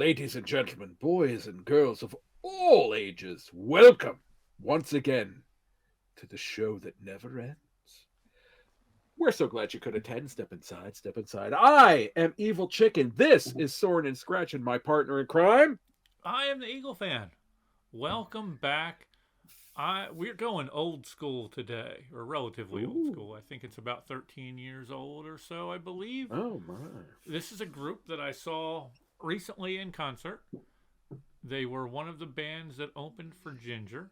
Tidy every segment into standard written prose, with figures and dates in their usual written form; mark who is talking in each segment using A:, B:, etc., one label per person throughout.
A: Ladies and gentlemen, boys and girls of all ages, welcome once again to the show that never ends. We're so glad you could attend. Step inside, step inside. I am Evil Chicken. This is Soarin Scratchin, my partner in crime.
B: I am the Eagle fan. Welcome back. We're going old school today, or relatively old
A: Ooh.
B: school. I think it's about 13 years old or so, I believe.
A: Oh, my.
B: This is a group that I saw recently in concert. They were one of the bands that opened for Ginger.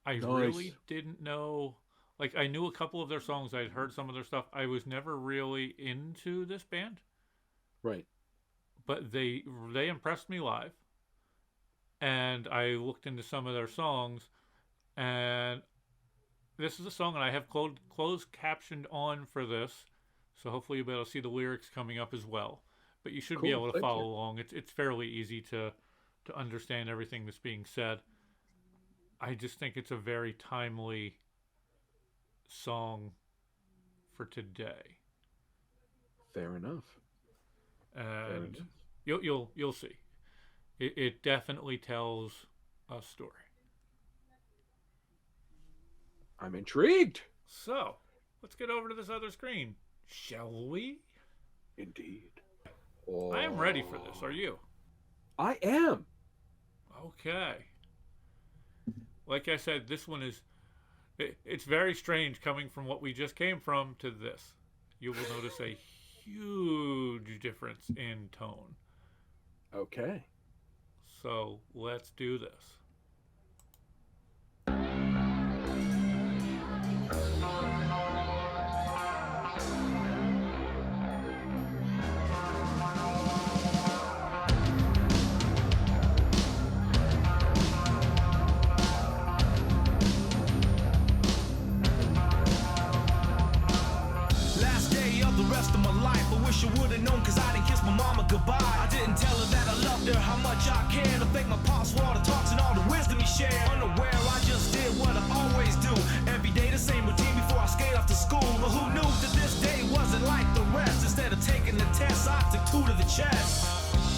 B: I really didn't know. Like, I knew a couple of their songs. I'd heard some of their stuff. I was never really into this band.
A: Right.
B: But they impressed me live. And I looked into some of their songs. And this is a song that I have closed captioned on for this. So hopefully you'll be able to see the lyrics coming up as well. But you should be able to follow along. It's fairly easy to understand everything that's being said. I just think it's a very timely song for today.
A: Fair enough.
B: And you'll see. It definitely tells a story.
A: I'm intrigued.
B: So, let's get over to this other screen, shall we?
A: Indeed.
B: I am ready for this. Are you?
A: I am.
B: Okay. Like I said, this one is... It's very strange coming from what we just came from to this. You will notice a huge difference in tone.
A: Okay.
B: So, let's do this.
C: Of my life, I wish I would've known, cause I didn't kiss my mama goodbye. I didn't tell her that I loved her, how much I cared. I thank my pops for all the talks and all the wisdom he shared. Unaware, I just did what I always do. Every day the same routine before I skate off to school. But who knew that this day wasn't like the rest? Instead of taking the test, I took two to the chest.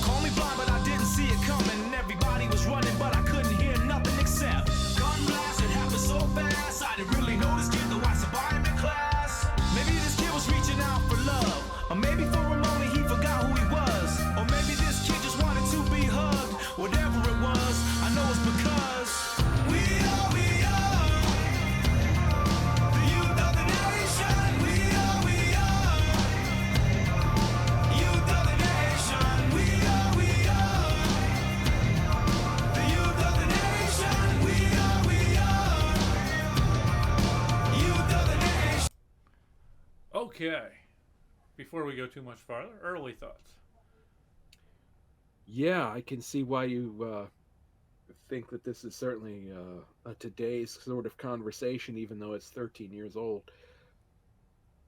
C: Call me blind, but I didn't see it coming. Everybody was running, but I couldn't hear nothing except gun blast. It happened so fast, I didn't really know this kid, though I survived in class. Maybe this kid was reaching out for love, or maybe for a moment he forgot who he was, or maybe this kid just wanted to be hugged. Whatever it was, I know it's because we are the youth of the nation. We are youth of the nation. We are the youth of the nation. We are youth of the nation.
B: Okay. Before we go too much farther, early thoughts.
A: Yeah, I can see why you think that this is certainly a today's sort of conversation, even though it's 13 years old.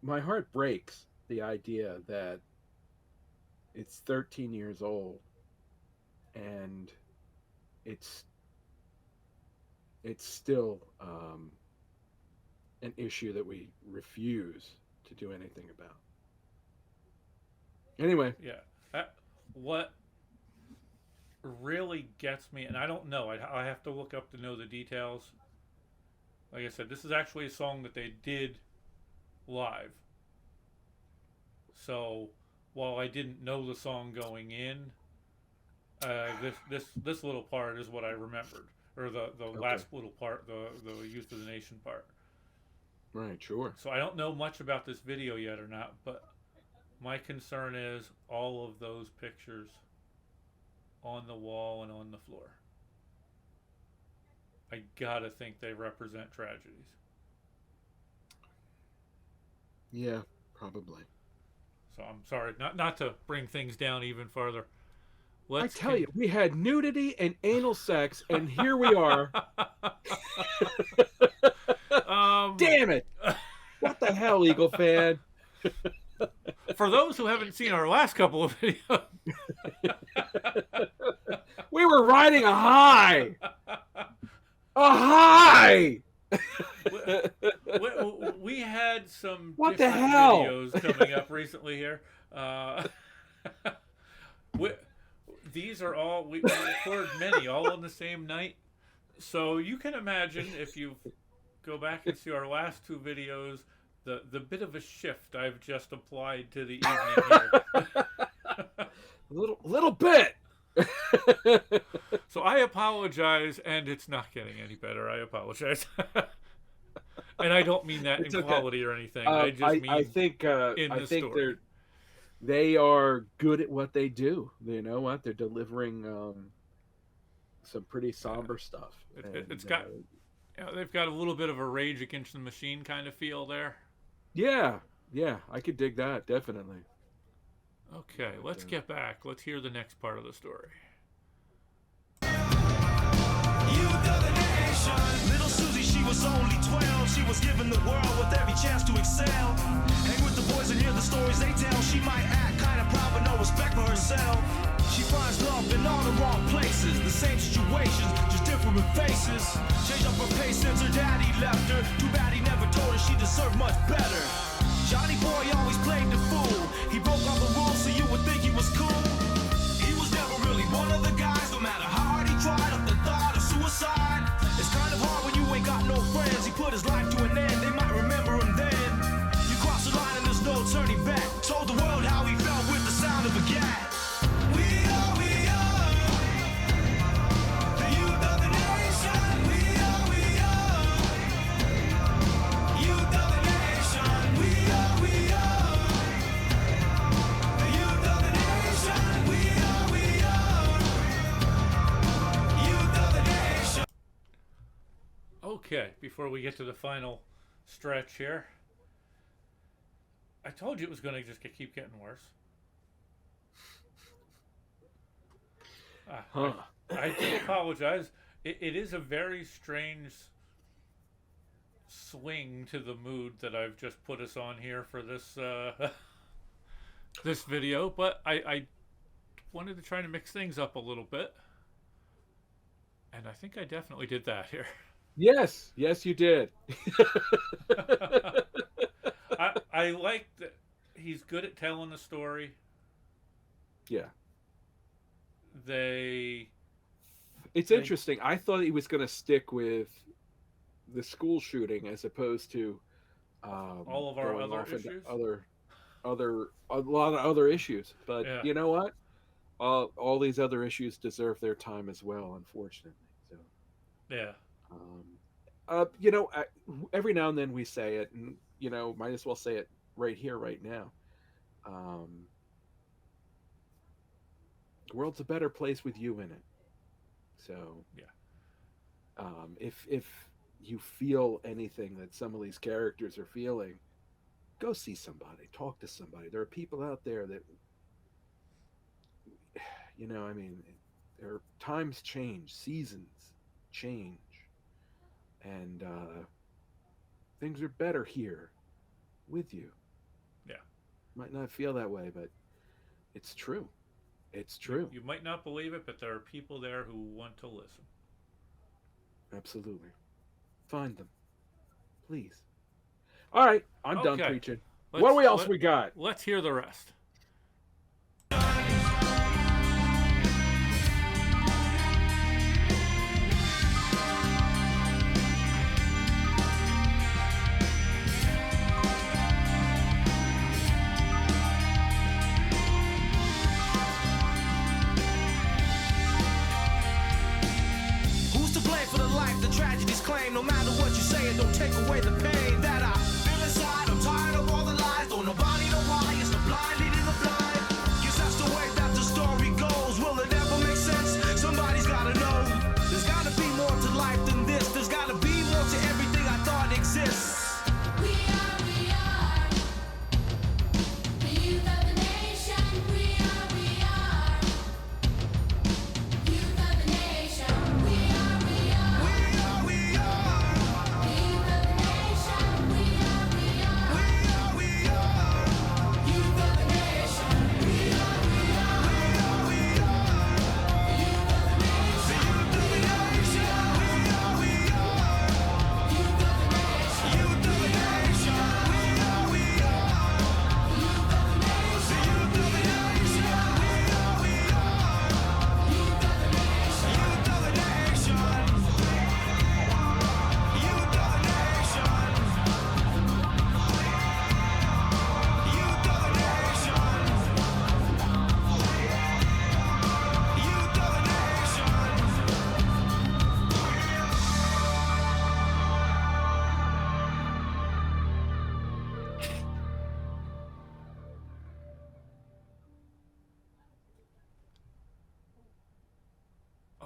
A: My heart breaks the idea that it's 13 years old and it's still an issue that we refuse to do anything about. Anyway.
B: Yeah. What really gets me, and I don't know, I have to look up to know the details. Like I said, this is actually a song that they did live. So, while I didn't know the song going in, this little part is what I remembered. Or the last little part, the Youth of the Nation part.
A: Right, sure.
B: So I don't know much about this video yet or not, but my concern is all of those pictures on the wall and on the floor. I gotta think they represent tragedies.
A: Yeah, probably.
B: So I'm sorry, not to bring things down even further.
A: I tell you, we had nudity and anal sex, and here we are. Damn it! What the hell, Eagle fan?
B: For those who haven't seen our last couple of videos,
A: we were riding a high. A high.
B: we had some
A: what the hell
B: videos coming up recently here. these are all we recorded many all on the same night. So you can imagine if you go back and see our last two videos, the bit of a shift I've just applied to the evening here.
A: little bit.
B: So I apologize, and it's not getting any better. I apologize. And I don't mean that
A: It's
B: in
A: okay.
B: quality or anything. I just mean
A: I think
B: in
A: I
B: the
A: think
B: story.
A: they are good at what they do. You know what? They're delivering some pretty somber stuff.
B: It's got they've got a little bit of a Rage Against the Machine kind of feel there.
A: yeah, I could dig that definitely.
B: Okay, let's get back. Let's hear the next part of the story.
C: Little Susie, she was only 12. She was given the world with every chance to excel. Hang with the boys and hear the stories they tell. She might act kind of proud, but no respect for herself. She finds love in all the wrong places. The same situations, just different faces. Changed up her pace since her daddy left her. Too bad he never told her she deserved much better. Johnny boy always played the fool. He broke all the rules so you would think he was cool. He was never really one of the guys. No matter how hard he tried, up the thought of suicide. It's kind of hard when you ain't got no friends. He put his life to an end, they might remember him then. You cross the line and there's no turning back. Told the world how he felt with the sound of a gat. We are the youth of the nation. We are youth of the nation. We are the youth of the nation. We are youth of the nation.
B: Okay, before we get to the final stretch here, I told you it was going to just keep getting worse. I do apologize. It is a very strange swing to the mood that I've just put us on here for this this video, but I wanted to try to mix things up a little bit, and I think I definitely did that here.
A: Yes, you did.
B: I like that he's good at telling the story.
A: Yeah. It's
B: They-
A: interesting. I thought he was going to stick with the school shooting as opposed to
B: all of our
A: going
B: other
A: off into
B: issues.
A: a lot of other issues. But
B: Yeah.
A: you know what? All these other issues deserve their time as well, unfortunately. So,
B: Yeah.
A: you know, every now and then we say it, and you know, might as well say it right here, right now. The world's a better place with you in it. So,
B: Yeah.
A: if you feel anything that some of these characters are feeling, go see somebody, talk to somebody. There are people out there that, you know, I mean, there are times change, seasons change, and things are better here with you.
B: Yeah.
A: Might not feel that way, but it's true. It's true.
B: You might not believe it, but there are people there who want to listen.
A: Absolutely. Find them, please. All right, I'm done
B: Okay.
A: preaching.
B: Let's-
A: What else
B: let-
A: we got?
B: Let's hear the rest.
C: Who's to blame for the life the tragedies claim? No matter what you say, it don't take away the pain that I feel inside. I'm tired of all the lies. Don't nobody know why. It's the blind leading the blind. Guess that's the way that the story goes. Will it ever make sense? Somebody's gotta know. There's gotta be more to life than this. There's gotta be more to everything I thought exists.
D: We are the youth of the nation. We are youth of the nation. We are the youth of the nation. We are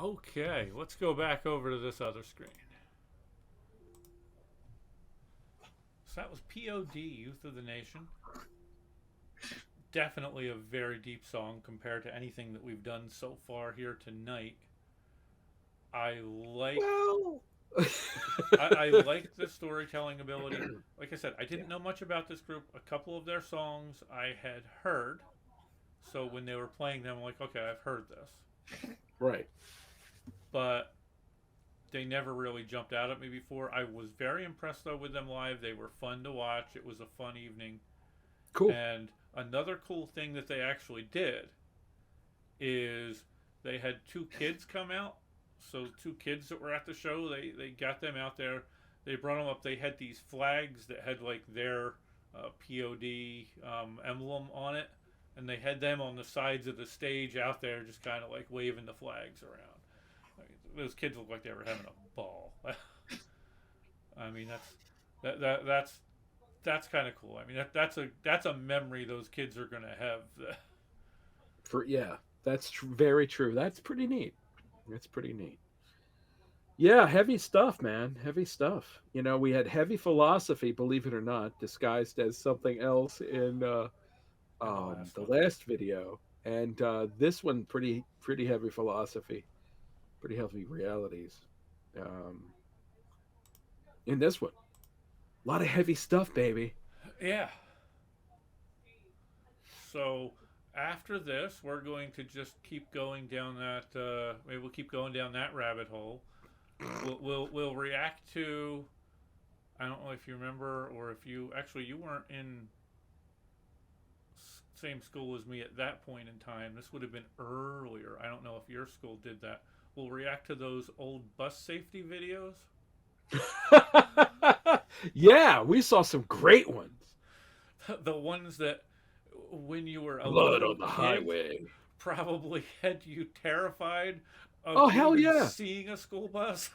B: Okay, let's go back over to this other screen. So that was p.o.d, Youth of the Nation. Definitely a very deep song compared to anything that we've done so far here tonight. I like
A: Well,
B: I like the storytelling ability. Like I said, I
A: yeah,
B: didn't know much about this group. A couple of their songs I had heard. So when they were playing them, I'm like, okay, I've heard this.
A: right.
B: But they never really jumped out at me before. I was very impressed though with them live. They were fun to watch. It was a fun evening.
A: Cool.
B: And another cool thing that they actually did is they had two kids come out. So two kids that were at the show, they got them out there. They brought them up. They had these flags that had like their p.o.d emblem on it, and they had them on the sides of the stage out there, just kind of like waving the flags around. I mean, those kids looked like they were having a ball. I mean, that's kind of cool. I mean, that's a memory those kids are gonna have.
A: Yeah, that's very true. That's pretty neat. That's pretty neat. Yeah, heavy stuff, man. Heavy stuff. You know, we had heavy philosophy, believe it or not, disguised as something else in
B: In the last
A: the
B: one.
A: last video, and this one pretty heavy philosophy, pretty heavy realities. Um, in this one, a lot of heavy stuff, baby.
B: Yeah. So after this, we're going to just keep going down that. Maybe we'll keep going down that rabbit hole. We'll react to. I don't know if you remember or if you actually you weren't in same school as me at that point in time. This would have been earlier. I don't know if your school did that. We'll react to those old bus safety videos.
A: Yeah, we saw some great ones.
B: The ones that when you were a
A: Blood
B: little
A: on the
B: kid
A: highway.
B: probably had you terrified of
A: Oh hell
B: even
A: yeah!
B: seeing a school bus.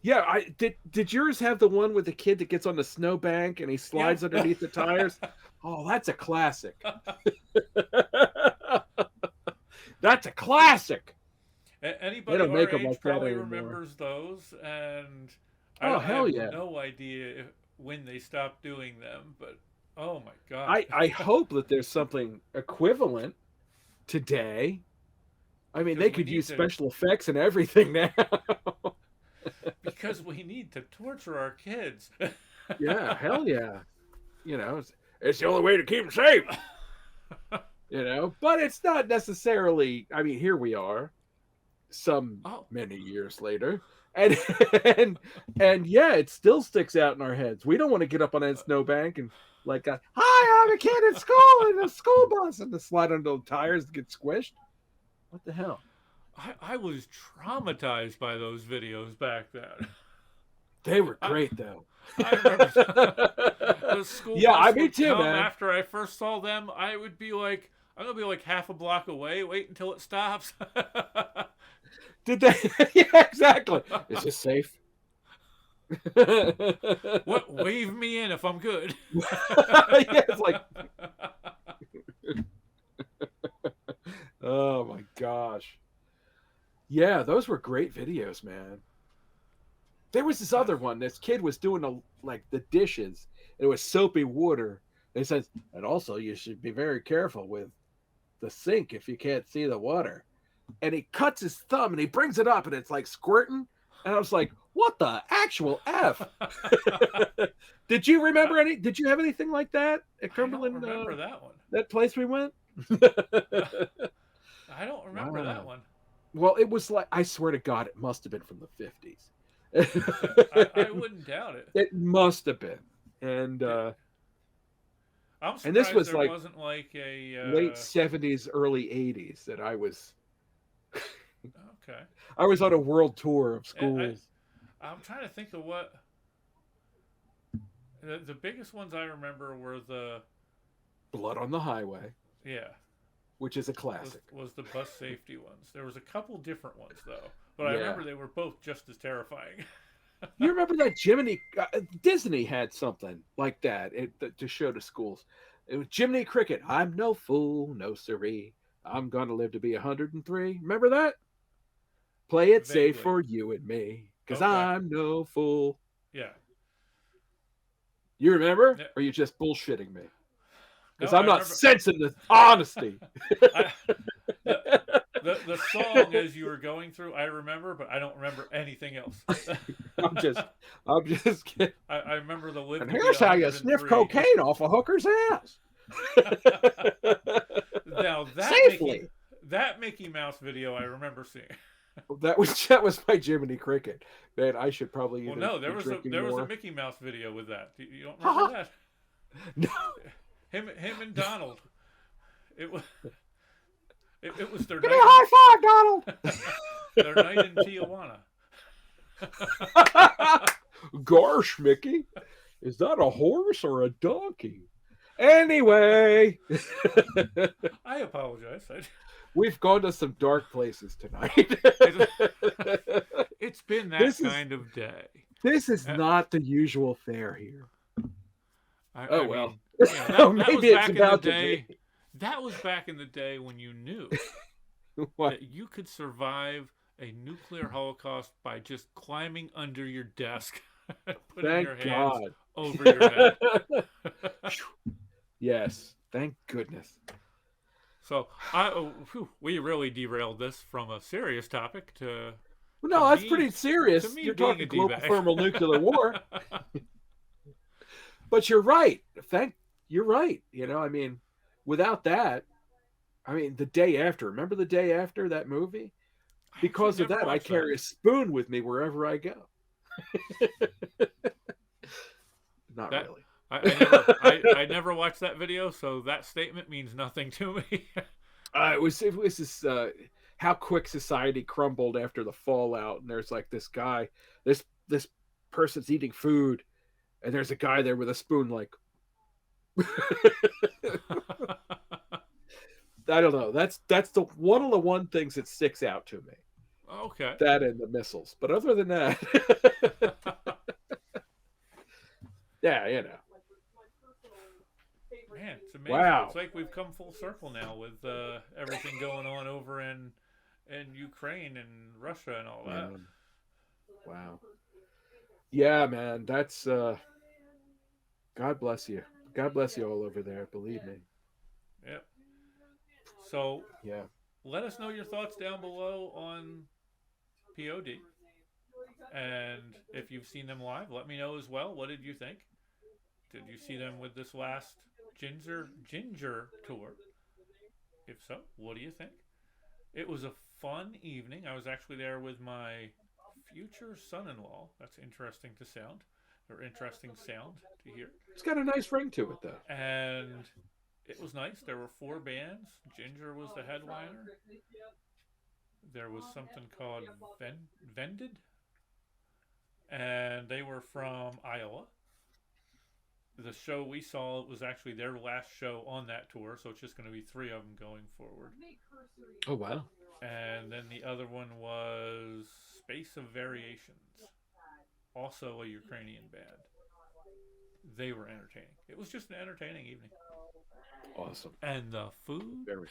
A: Yeah, I did yours have the one with the kid that gets on the snowbank and he
B: Yeah.
A: slides underneath the tires? Oh, that's a classic. That's a classic. They
B: Anybody
A: don't
B: our
A: make them
B: age
A: like that
B: probably
A: anymore.
B: remembers those, and
A: Oh
B: I have
A: hell yeah.
B: no idea when they stopped doing them, but oh my god.
A: I hope that there's something equivalent today. I mean, they
B: Because we
A: could
B: need
A: use
B: to
A: special effects and everything now.
B: because we need to torture our kids.
A: Yeah, hell yeah. You know, it's the only way to keep them safe. You know, but it's not necessarily. I mean, here we are, some
B: Oh,
A: many years later, and and and yeah, it still sticks out in our heads. We don't want to get up on that snowbank and like, hi, I'm a kid at school in a school bus, and to slide under the tires and get squished. What the hell?
B: I was traumatized by those videos back then.
A: They were
B: I,
A: great though.
B: I remember the school
A: Yeah, I
B: bus
A: me
B: would
A: too,
B: come
A: man.
B: after I first saw them. I would be like, I'm gonna be like half a block away. Wait until it stops.
A: Did they? Yeah, exactly. Is this safe?
B: What? Wave me in if I'm good.
A: Yeah, it's like, oh my gosh. Yeah, those were great videos, man. There was this other one. This kid was doing like the dishes. It was soapy water. It says, and also you should be very careful with the sink if you can't see the water. And he cuts his thumb and he brings it up and it's like squirting. And I was like, what the actual F? Did you remember any? Did you have anything like that at
B: I don't
A: Cumberland?
B: remember that one.
A: That place we went?
B: I don't remember that
A: Wow.
B: one.
A: Well, it was like, I swear to God, it must have been from the 50s.
B: I wouldn't doubt it.
A: It must have been. And
B: I'm
A: and this
B: surprised
A: was
B: there
A: like
B: wasn't like a
A: late 70s, early 80s that
B: okay.
A: I was on a world tour of
B: And
A: schools.
B: I'm trying to think of what the biggest ones I remember were the
A: Blood on the Highway,
B: yeah
A: which is a
B: was,
A: classic.
B: was the bus safety ones. There was a couple different ones though, but I
A: Yeah.
B: remember they were both just as terrifying.
A: You remember that Jiminy Disney had something like that to show to schools. It was Jiminy Cricket. I'm no fool, no siree. I'm gonna live to be 103. Remember that? Play it safe
B: Vaguely.
A: for you and me, 'cause
B: Okay.
A: I'm no fool.
B: Yeah.
A: You remember?
B: Yeah.
A: Or are you just bullshitting me?
B: No,
A: Because
B: I
A: I'm not
B: remember.
A: sensing the honesty.
B: I, the, the song as you were going through, I remember, but I don't remember anything else.
A: I'm just, I'm just kidding.
B: I remember the live
A: And
B: to be
A: here's how you sniff
B: 103.
A: cocaine off a hooker's ass.
B: Now
A: Safely.
B: that Mickey Mouse video I remember seeing.
A: That was my Jiminy Cricket. Man, I should probably
B: Well,
A: either
B: no,
A: be drinking
B: there was a
A: more.
B: Mickey Mouse video with that. You don't remember that?
A: No.
B: Him and Donald. It was their
A: Give me a
B: night.
A: high five, Donald.
B: Their night in Tijuana.
A: Gosh, Mickey, is that a horse or a donkey? Anyway,
B: I apologize.
A: we've gone to some dark places tonight.
B: It's been that
A: This is-
B: kind of day.
A: This is not the usual fare here.
B: I
A: well.
B: mean, you know, that was
A: Maybe it's
B: back in the
A: about to
B: day.
A: be.
B: That was back in the day when you knew
A: What?
B: that you could survive a nuclear holocaust by just climbing under your desk, putting
A: Thank
B: your hands
A: God.
B: over your head.
A: Yes, thank goodness.
B: So we really derailed this from a serious topic to
A: No,
B: To
A: that's
B: me-
A: pretty serious.
B: to me
A: You're
B: being
A: talking
B: a
A: global
B: D-bag.
A: thermonuclear war. But you're right. You're right. You know, I mean, without that, I mean, the day after. Remember the day after that movie? Because of
B: never
A: that, I
B: watched
A: carry a spoon with me wherever I go. Not
B: That-
A: really.
B: I never watched that video, so that statement means nothing to me.
A: It was this how quick society crumbled after the fallout, and there's like this guy, this person's eating food, and there's a guy there with a spoon, like I don't know. That's the one of the one things that sticks out to me.
B: Okay.
A: That and the missiles, but other than that, yeah, you know.
B: Man, it's amazing.
A: Wow.
B: It's like we've come full circle now with everything going on over in Ukraine and Russia and all that.
A: Wow. Yeah, man. That's God bless you. God bless you all over there. Believe me.
B: Yep. So
A: Yeah.
B: let us know your thoughts down below on p.o.d. And if you've seen them live, let me know as well. What did you think? Did you see them with this last Ginger tour? If so, what do you think? It was a fun evening. I was actually there with my future son-in-law. That's interesting to sound, or interesting sound to hear.
A: It's got a nice ring to it, though.
B: And it was nice. There were 4 bands. Ginger was the headliner. There was something called Vended, and they were from Iowa. The show we saw was actually their last show on that tour, so it's just going to be 3 of them going forward.
A: Oh, wow.
B: And then the other one was Space of Variations, also a Ukrainian band. They were entertaining. It was just an entertaining evening.
A: Awesome.
B: And the food?
A: Very.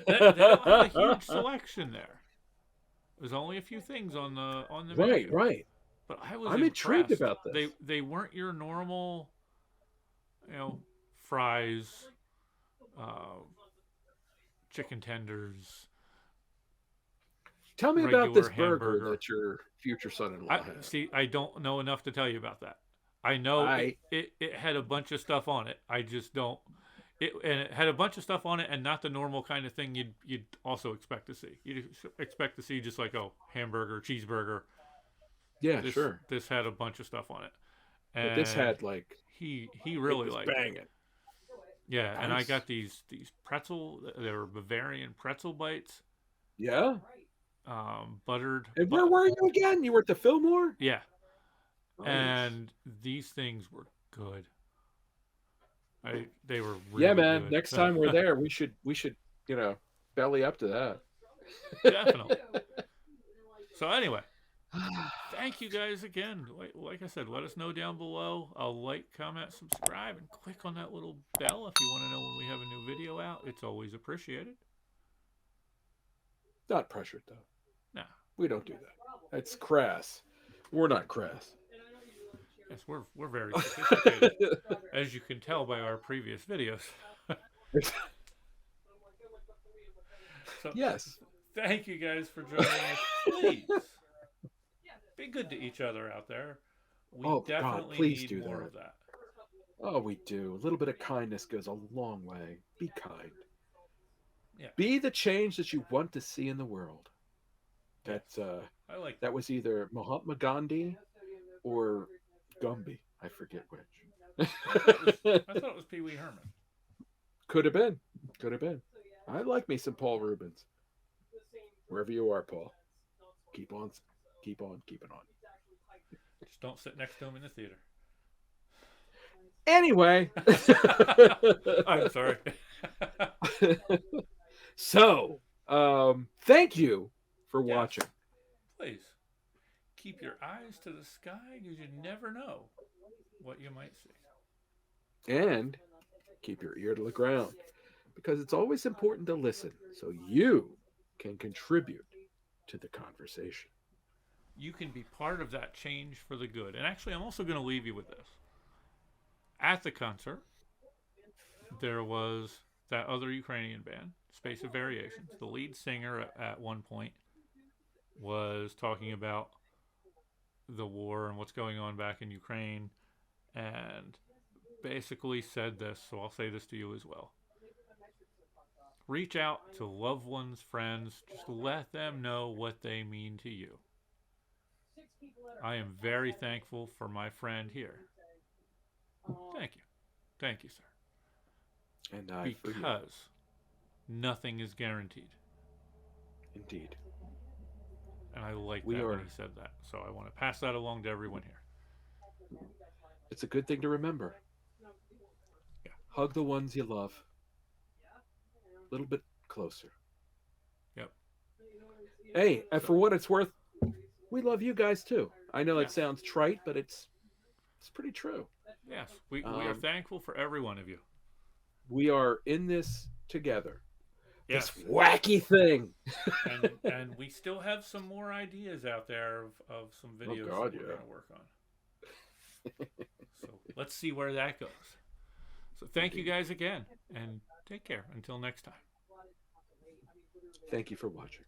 B: They don't have a huge selection there. There's only a few things on the
A: Right,
B: menu.
A: right.
B: But I was
A: I'm intrigued
B: impressed.
A: about this.
B: They weren't your normal, fries, chicken tenders.
A: Tell me about this
B: regular
A: burger
B: hamburger.
A: that your future son-in-law has.
B: I don't know enough to tell you about that. I know it had a bunch of stuff on it. I just don't. It had a bunch of stuff on it, and not the normal kind of thing you'd also expect to see. You'd expect to see just like hamburger, cheeseburger.
A: Yeah, sure.
B: This had a bunch of stuff on it. And
A: But this had like
B: he really liked it.
A: banging.
B: Yeah, and I
A: Nice.
B: got these pretzel. They were Bavarian pretzel bites,
A: Yeah.
B: buttered.
A: And where were you again? You were at the Fillmore?
B: Yeah,
A: Nice.
B: and these things were good. They were really
A: Yeah, man.
B: good.
A: Next time we're there, we should belly up to that.
B: Definitely. So anyway, Thank you guys again. Like I said, let us know down below. I'll like, comment, subscribe, and click on that little bell if you want to know when we have a new video out. It's always appreciated.
A: Not pressured though.
B: Nah,
A: We don't do that. It's crass. We're not crass.
B: yes, we're very sophisticated, as you can tell by our previous videos. So,
A: Yes.
B: thank you guys for joining us. Please be good to each other out there. We
A: Oh, God,
B: definitely
A: please
B: need
A: do
B: more
A: that.
B: of that.
A: Oh, we do. A little bit of kindness goes a long way. Be kind.
B: Yeah.
A: Be the change that you want to see in the world. That's
B: I like that.
A: that was either Mahatma Gandhi or Gumby. I forget which.
B: I thought it was Pee Wee Herman.
A: Could have been. Could have been. I like me some Paul Rubens. Wherever you are, Paul. Keep on keeping on.
B: Just don't sit next to him in the theater.
A: Anyway.
B: I'm sorry.
A: So, thank you for
B: Yes.
A: watching.
B: Please keep your eyes to the sky because you never know what you might see.
A: And keep your ear to the ground because it's always important to listen so you can contribute to the conversation.
B: You can be part of that change for the good. And actually, I'm also going to leave you with this. At the concert, there was that other Ukrainian band, Space of Variations. The lead singer at one point was talking about the war and what's going on back in Ukraine and basically said this, so I'll say this to you as well. Reach out to loved ones, friends, just let them know what they mean to you. I am very thankful for my friend here. Thank you. Thank you, sir.
A: And I for you.
B: Because nothing is guaranteed.
A: Indeed.
B: And I like
A: We
B: that when
A: are-
B: he said that. So I want to pass that along to everyone here.
A: It's a good thing to remember.
B: Yeah.
A: Hug the ones you love. A little bit closer.
B: Yep.
A: Hey, and for what it's worth, we love you guys too. I know
B: Yeah.
A: it sounds trite, but it's pretty true.
B: Yes. We are
A: Um,
B: thankful for every one of you.
A: We are in this together.
B: Yes.
A: This wacky thing.
B: and we still have some more ideas out there of some videos
A: God,
B: that we're
A: yeah.
B: going to work on. So let's see where that goes. So thank you guys again, and take care until next time.
A: Thank you for watching.